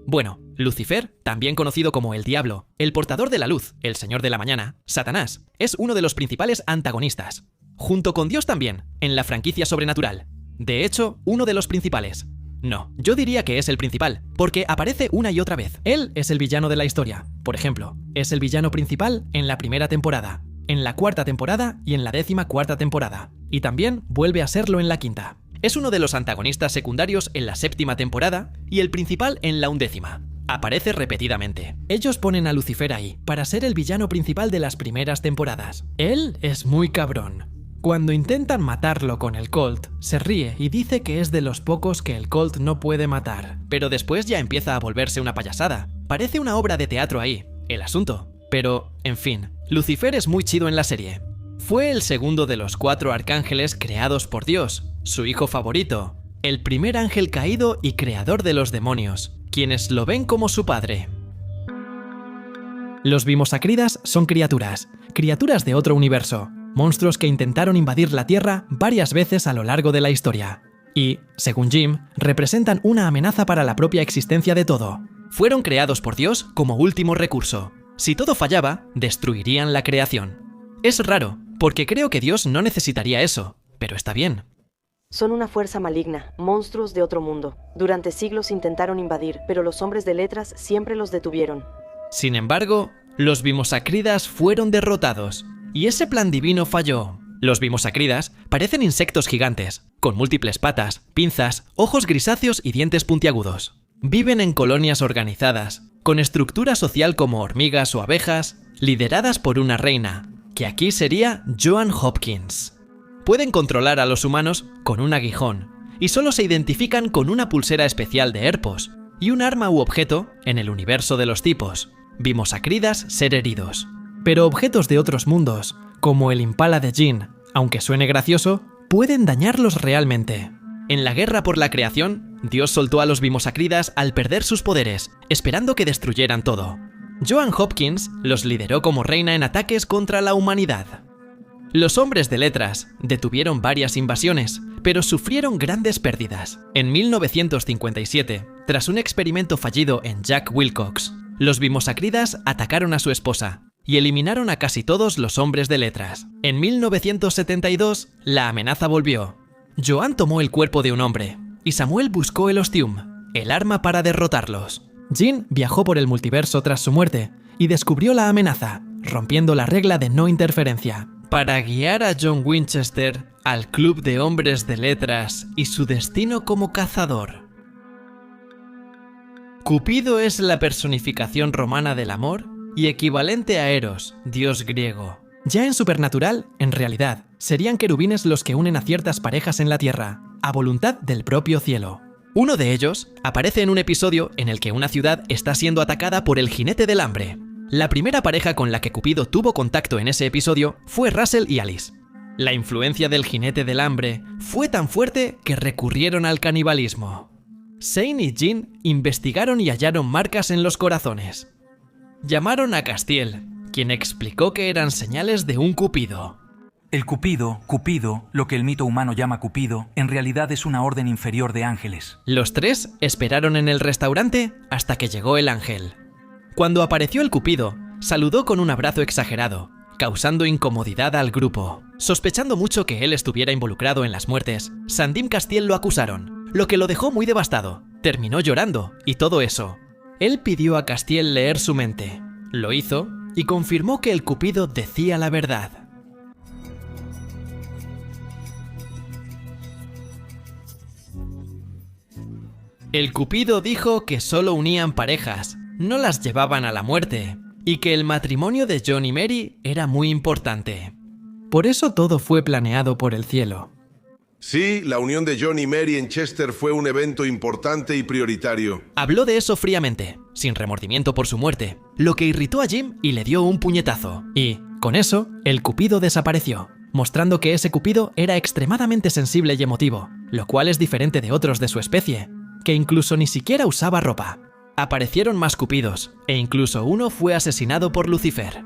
Bueno, Lucifer, también conocido como el Diablo, el portador de la luz, el Señor de la Mañana, Satanás, es uno de los principales antagonistas. Junto con Dios también, en la franquicia sobrenatural. De hecho, uno de los principales. No, yo diría que es el principal, porque aparece una y otra vez. Él es el villano de la historia. Por ejemplo, es el villano principal en la primera temporada, en la cuarta temporada y en la 14ª temporada. Y también vuelve a serlo en la 5ª. Es uno de los antagonistas secundarios en la 7ª temporada y el principal en la 11ª. Aparece repetidamente. Ellos ponen a Lucifer ahí para ser el villano principal de las primeras temporadas. Él es muy cabrón. Cuando intentan matarlo con el Colt, se ríe y dice que es de los pocos que el Colt no puede matar. Pero después ya empieza a volverse una payasada. Parece una obra de teatro ahí, el asunto. Pero, en fin, Lucifer es muy chido en la serie. Fue el segundo de los 4 arcángeles creados por Dios, su hijo favorito, el primer ángel caído y creador de los demonios, quienes lo ven como su padre. Los Vimosacrídas son criaturas de otro universo, monstruos que intentaron invadir la Tierra varias veces a lo largo de la historia. Y, según Jim, representan una amenaza para la propia existencia de todo. Fueron creados por Dios como último recurso. Si todo fallaba, destruirían la creación. Es raro, porque creo que Dios no necesitaría eso, pero está bien. Son una fuerza maligna, monstruos de otro mundo. Durante siglos intentaron invadir, pero los hombres de letras siempre los detuvieron. Sin embargo, los Vimosacrídas fueron derrotados, y ese plan divino falló. Los Vimosacrídas parecen insectos gigantes, con múltiples patas, pinzas, ojos grisáceos y dientes puntiagudos. Viven en colonias organizadas, con estructura social como hormigas o abejas, lideradas por una reina, que aquí sería Joan Hopkins. Pueden controlar a los humanos con un aguijón, y solo se identifican con una pulsera especial de Herpos, y un arma u objeto en el universo de los tipos. Vimosacrídas ser heridos. Pero objetos de otros mundos, como el Impala de Jin, aunque suene gracioso, pueden dañarlos realmente. En la guerra por la creación, Dios soltó a los Vimosacrídas al perder sus poderes, esperando que destruyeran todo. Joan Hopkins los lideró como reina en ataques contra la humanidad. Los hombres de letras detuvieron varias invasiones, pero sufrieron grandes pérdidas. En 1957, tras un experimento fallido en Jack Wilcox, los Vimosacrídas atacaron a su esposa y eliminaron a casi todos los hombres de letras. En 1972, la amenaza volvió. Joan tomó el cuerpo de un hombre, y Samuel buscó el Ostium, el arma para derrotarlos. Jin viajó por el multiverso tras su muerte, y descubrió la amenaza, rompiendo la regla de no interferencia, para guiar a John Winchester al club de hombres de letras y su destino como cazador. Cupido es la personificación romana del amor y equivalente a Eros, dios griego. Ya en Supernatural, en realidad, serían querubines los que unen a ciertas parejas en la Tierra, a voluntad del propio cielo. Uno de ellos aparece en un episodio en el que una ciudad está siendo atacada por el jinete del hambre. La primera pareja con la que Cupido tuvo contacto en ese episodio fue Russell y Alice. La influencia del jinete del hambre fue tan fuerte que recurrieron al canibalismo. Shane y Jin investigaron y hallaron marcas en los corazones. Llamaron a Castiel, quien explicó que eran señales de un Cupido. El Cupido, lo que el mito humano llama Cupido, en realidad es una orden inferior de ángeles. Los tres esperaron en el restaurante hasta que llegó el ángel. Cuando apareció el Cupido, saludó con un abrazo exagerado, causando incomodidad al grupo. Sospechando mucho que él estuviera involucrado en las muertes, Sandim Castiel lo acusaron, lo que lo dejó muy devastado. Terminó llorando, y todo eso. Él pidió a Castiel leer su mente. Lo hizo, y confirmó que el Cupido decía la verdad. El Cupido dijo que solo unían parejas, no las llevaban a la muerte, y que el matrimonio de John y Mary era muy importante. Por eso todo fue planeado por el cielo. Sí, la unión de John y Mary en Chester fue un evento importante y prioritario. Habló de eso fríamente, sin remordimiento por su muerte, lo que irritó a Jim y le dio un puñetazo. Y, con eso, el Cupido desapareció, mostrando que ese Cupido era extremadamente sensible y emotivo, lo cual es diferente de otros de su especie. que incluso ni siquiera usaba ropa. Aparecieron más cupidos, e incluso uno fue asesinado por Lucifer.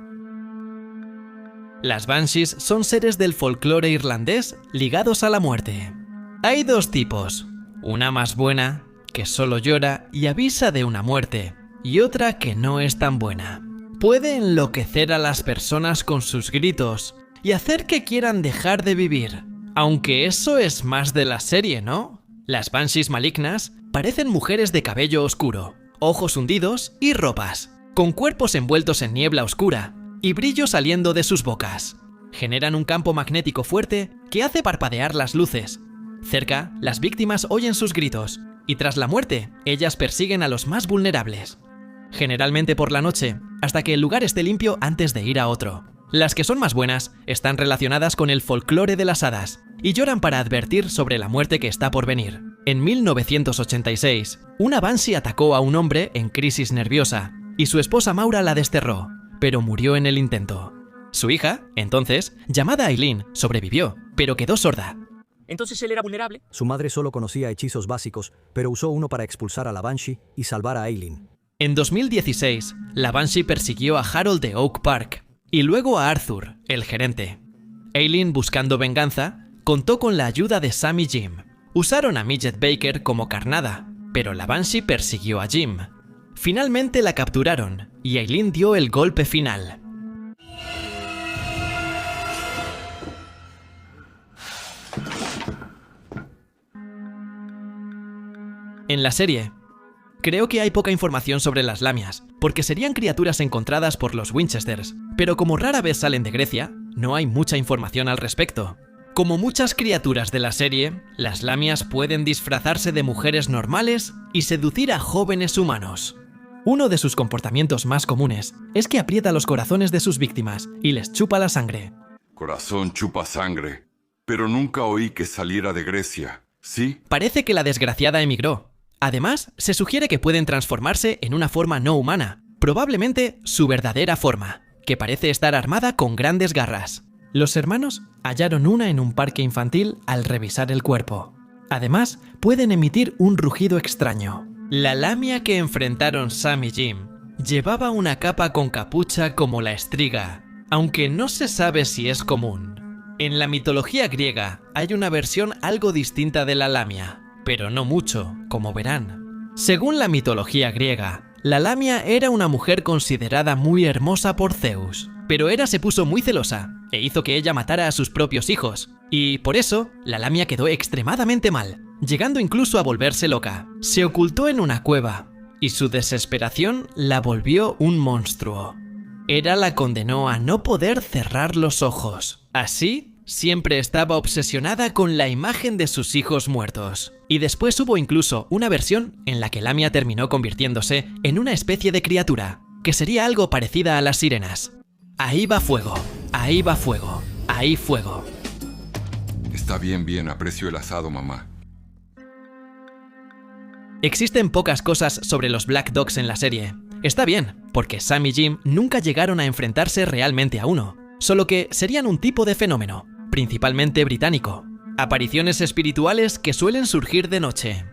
Las Banshees son seres del folclore irlandés ligados a la muerte. Hay dos tipos, una más buena, que solo llora y avisa de una muerte, y otra que no es tan buena. Puede enloquecer a las personas con sus gritos y hacer que quieran dejar de vivir. Aunque eso es más de la serie, ¿no? Las Banshees malignas parecen mujeres de cabello oscuro, ojos hundidos y ropas, con cuerpos envueltos en niebla oscura y brillo saliendo de sus bocas. Generan un campo magnético fuerte que hace parpadear las luces. Cerca, las víctimas oyen sus gritos, y tras la muerte, ellas persiguen a los más vulnerables. Generalmente por la noche, hasta que el lugar esté limpio antes de ir a otro. Las que son más buenas están relacionadas con el folclore de las hadas, y lloran para advertir sobre la muerte que está por venir. En 1986, una Banshee atacó a un hombre en crisis nerviosa, y su esposa Maura la desterró, pero murió en el intento. Su hija, entonces, llamada Eileen, sobrevivió, pero quedó sorda. ¿Entonces él era vulnerable? Su madre solo conocía hechizos básicos, pero usó uno para expulsar a la Banshee y salvar a Eileen. En 2016, la Banshee persiguió a Harold de Oak Park, y luego a Arthur, el gerente. Eileen, buscando venganza, contó con la ayuda de Sam y Jim. Usaron a Midget Baker como carnada, pero la Banshee persiguió a Jim. Finalmente la capturaron, y Eileen dio el golpe final. En la serie, creo que hay poca información sobre las lamias, porque serían criaturas encontradas por los Winchesters, pero como rara vez salen de Grecia, no hay mucha información al respecto. Como muchas criaturas de la serie, las lamias pueden disfrazarse de mujeres normales y seducir a jóvenes humanos. Uno de sus comportamientos más comunes es que aprieta los corazones de sus víctimas y les chupa la sangre. Corazón chupa sangre, pero nunca oí que saliera de Grecia, ¿sí? Parece que la desgraciada emigró. Además, se sugiere que pueden transformarse en una forma no humana, probablemente su verdadera forma, que parece estar armada con grandes garras. Los hermanos hallaron una en un parque infantil al revisar el cuerpo. Además, pueden emitir un rugido extraño. La lamia que enfrentaron Sam y Jim llevaba una capa con capucha como la estriga, aunque no se sabe si es común. En la mitología griega hay una versión algo distinta de la lamia, pero no mucho, como verán. Según la mitología griega, la lamia era una mujer considerada muy hermosa por Zeus, pero Hera se puso muy celosa e hizo que ella matara a sus propios hijos, y por eso la lamia quedó extremadamente mal, llegando incluso a volverse loca. Se ocultó en una cueva, y su desesperación la volvió un monstruo. Hera la condenó a no poder cerrar los ojos. Así, siempre estaba obsesionada con la imagen de sus hijos muertos. Y después hubo incluso una versión en la que Lamia terminó convirtiéndose en una especie de criatura, que sería algo parecida a las sirenas. Ahí va fuego, ahí va fuego, ahí fuego. Está bien, aprecio el asado, mamá. Existen pocas cosas sobre los Black Dogs en la serie. Está bien, porque Sam y Jim nunca llegaron a enfrentarse realmente a uno, solo que serían un tipo de fenómeno, principalmente británico. Apariciones espirituales que suelen surgir de noche.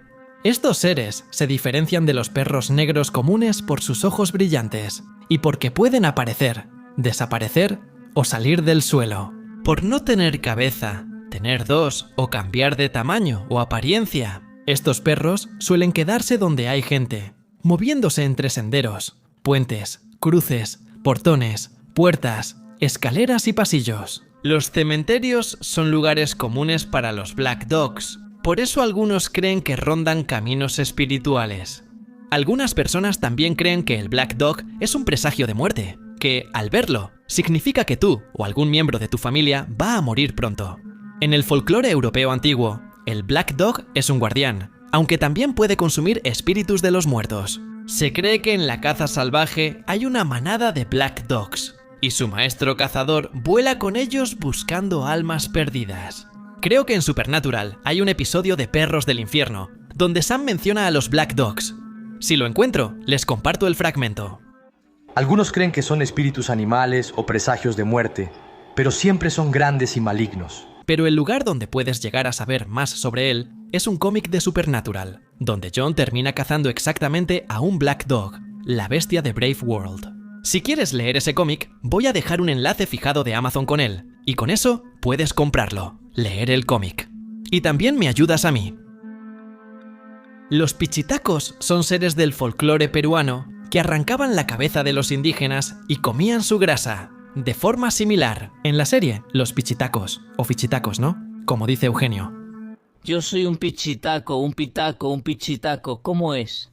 Estos seres se diferencian de los perros negros comunes por sus ojos brillantes, y porque pueden aparecer, desaparecer o salir del suelo. Por no tener cabeza, tener dos o cambiar de tamaño o apariencia, estos perros suelen quedarse donde hay gente, moviéndose entre senderos, puentes, cruces, portones, puertas, escaleras y pasillos. Los cementerios son lugares comunes para los Black Dogs, por eso algunos creen que rondan caminos espirituales. Algunas personas también creen que el Black Dog es un presagio de muerte, que, al verlo, significa que tú o algún miembro de tu familia va a morir pronto. En el folclore europeo antiguo, el Black Dog es un guardián, aunque también puede consumir espíritus de los muertos. Se cree que en la caza salvaje hay una manada de Black Dogs, y su maestro cazador vuela con ellos buscando almas perdidas. Creo que en Supernatural hay un episodio de Perros del Infierno, donde Sam menciona a los Black Dogs. Si lo encuentro, les comparto el fragmento. Algunos creen que son espíritus animales o presagios de muerte, pero siempre son grandes y malignos. Pero el lugar donde puedes llegar a saber más sobre él es un cómic de Supernatural. donde Jon termina cazando exactamente a un Black Dog, la bestia de Brave World. Si quieres leer ese cómic, voy a dejar un enlace fijado de Amazon con él, y con eso puedes comprarlo, leer el cómic. Y también me ayudas a mí. Los pichitacos son seres del folclore peruano que arrancaban la cabeza de los indígenas y comían su grasa, de forma similar en la serie Los Pichitacos, o Fichitacos, ¿no? Como dice Eugenio. Yo soy un pichitaco, un pitaco, un pichitaco, ¿cómo es?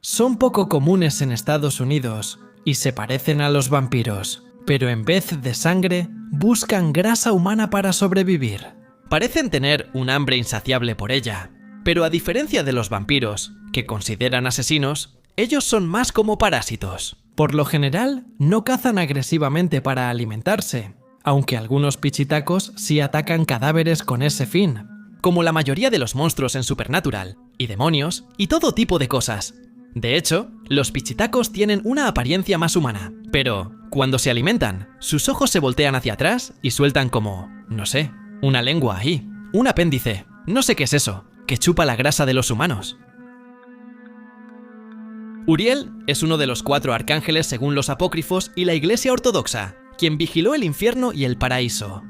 Son poco comunes en Estados Unidos y se parecen a los vampiros, pero en vez de sangre, buscan grasa humana para sobrevivir. Parecen tener un hambre insaciable por ella, pero a diferencia de los vampiros, que consideran asesinos, ellos son más como parásitos. Por lo general, no cazan agresivamente para alimentarse, aunque algunos pichitacos sí atacan cadáveres con ese fin, como la mayoría de los monstruos en Supernatural, y demonios, y todo tipo de cosas. De hecho, los pichitacos tienen una apariencia más humana, pero cuando se alimentan, sus ojos se voltean hacia atrás y sueltan como, no sé, una lengua ahí, un apéndice, no sé qué es eso, que chupa la grasa de los humanos. Uriel es uno de los 4 arcángeles según los apócrifos y la Iglesia Ortodoxa, quien vigiló el infierno y el paraíso.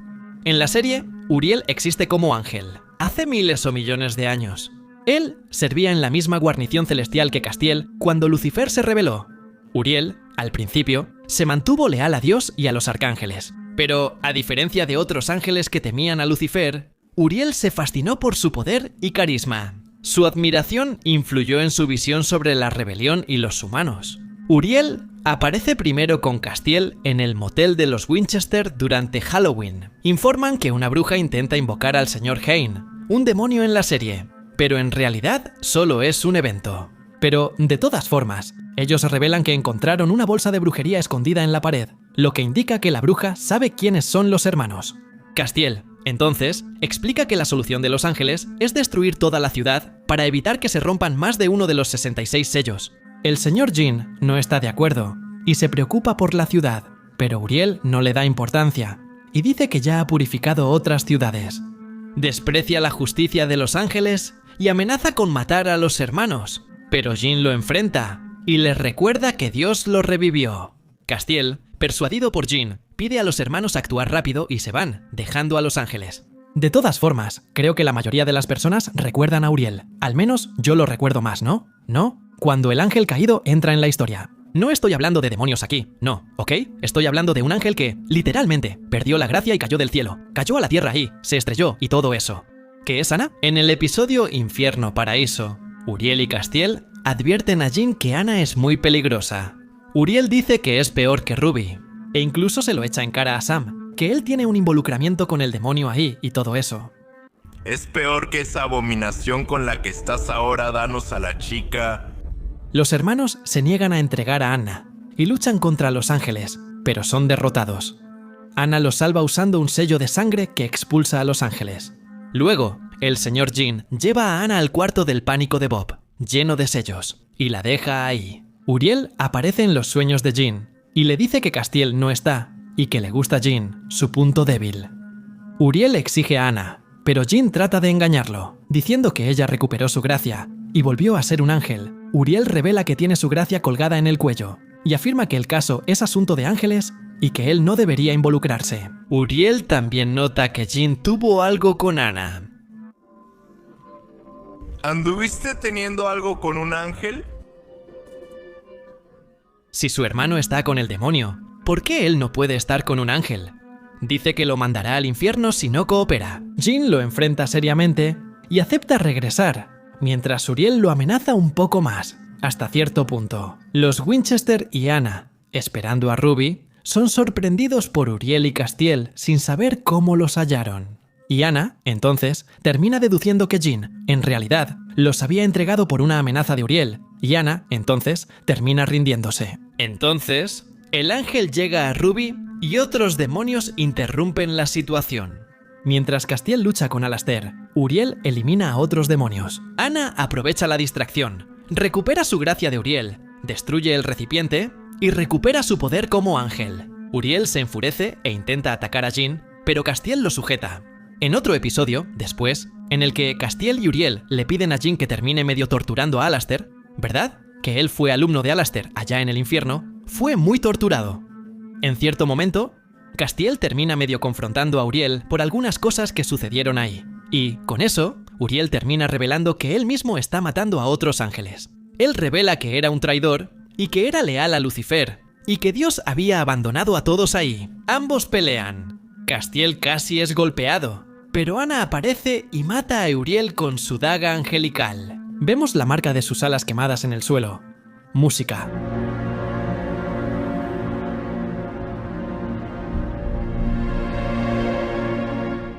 En la serie, Uriel existe como ángel, hace miles o millones de años. Él servía en la misma guarnición celestial que Castiel cuando Lucifer se rebeló. Uriel, al principio, se mantuvo leal a Dios y a los arcángeles, pero a diferencia de otros ángeles que temían a Lucifer, Uriel se fascinó por su poder y carisma. Su admiración influyó en su visión sobre la rebelión y los humanos. Uriel aparece primero con Castiel en el motel de los Winchester durante Halloween. Informan que una bruja intenta invocar al señor Hayne, un demonio en la serie, pero en realidad solo es un evento. Pero, de todas formas, ellos revelan que encontraron una bolsa de brujería escondida en la pared, lo que indica que la bruja sabe quiénes son los hermanos. Castiel, entonces, explica que la solución de los ángeles es destruir toda la ciudad para evitar que se rompan más de uno de los 66 sellos. El señor Jin no está de acuerdo y se preocupa por la ciudad, pero Uriel no le da importancia y dice que ya ha purificado otras ciudades. Desprecia la justicia de los ángeles y amenaza con matar a los hermanos, pero Jin lo enfrenta y les recuerda que Dios lo revivió. Castiel, persuadido por Jin, pide a los hermanos actuar rápido y se van, dejando a los ángeles. De todas formas, creo que la mayoría de las personas recuerdan a Uriel. Al menos yo lo recuerdo más, ¿no? ¿No? Cuando el ángel caído entra en la historia. No estoy hablando de demonios aquí, no, ¿ok? Estoy hablando de un ángel que, literalmente, perdió la gracia y cayó del cielo. Cayó a la tierra ahí, se estrelló y todo eso. ¿Qué es Ana? En el episodio Infierno-Paraíso, Uriel y Castiel advierten a Jin que Ana es muy peligrosa. Uriel dice que es peor que Ruby, e incluso se lo echa en cara a Sam, que él tiene un involucramiento con el demonio ahí y todo eso. Es peor que esa abominación con la que estás ahora, danos a la chica. Los hermanos se niegan a entregar a Anna y luchan contra los ángeles, pero son derrotados. Anna los salva usando un sello de sangre que expulsa a los ángeles. Luego, el señor Jin lleva a Anna al cuarto del pánico de Bob, lleno de sellos, y la deja ahí. Uriel aparece en los sueños de Jin y le dice que Castiel no está y que le gusta Jin, su punto débil. Uriel exige a Anna, pero Jin trata de engañarlo, diciendo que ella recuperó su gracia y volvió a ser un ángel. Uriel revela que tiene su gracia colgada en el cuello y afirma que el caso es asunto de ángeles y que él no debería involucrarse. Uriel también nota que Jin tuvo algo con Anna. ¿Anduviste teniendo algo con un ángel? Si su hermano está con el demonio, ¿por qué él no puede estar con un ángel? Dice que lo mandará al infierno si no coopera. Jin lo enfrenta seriamente y acepta regresar, mientras Uriel lo amenaza un poco más, hasta cierto punto. Los Winchester y Anna, esperando a Ruby, son sorprendidos por Uriel y Castiel sin saber cómo los hallaron. Y Anna, entonces, termina deduciendo que Jin, en realidad, los había entregado por una amenaza de Uriel, y Anna, entonces, termina rindiéndose. Entonces, el ángel llega a Ruby y otros demonios interrumpen la situación. Mientras Castiel lucha con Alastair, Uriel elimina a otros demonios. Anna aprovecha la distracción, recupera su gracia de Uriel, destruye el recipiente y recupera su poder como ángel. Uriel se enfurece e intenta atacar a Jin, pero Castiel lo sujeta. En otro episodio, después, en el que Castiel y Uriel le piden a Jin que termine medio torturando a Alastair, ¿verdad? Que él fue alumno de Alastair allá en el infierno, fue muy torturado. En cierto momento, Castiel termina medio confrontando a Uriel por algunas cosas que sucedieron ahí. Y, con eso, Uriel termina revelando que él mismo está matando a otros ángeles. Él revela que era un traidor y que era leal a Lucifer, y que Dios había abandonado a todos ahí. Ambos pelean. Castiel casi es golpeado, pero Ana aparece y mata a Uriel con su daga angelical. Vemos la marca de sus alas quemadas en el suelo. Música.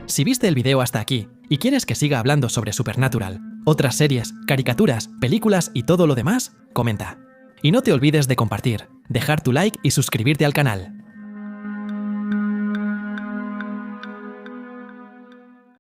Si viste el video hasta aquí y quieres que siga hablando sobre Supernatural, otras series, caricaturas, películas y todo lo demás, comenta. Y no te olvides de compartir, dejar tu like y suscribirte al canal.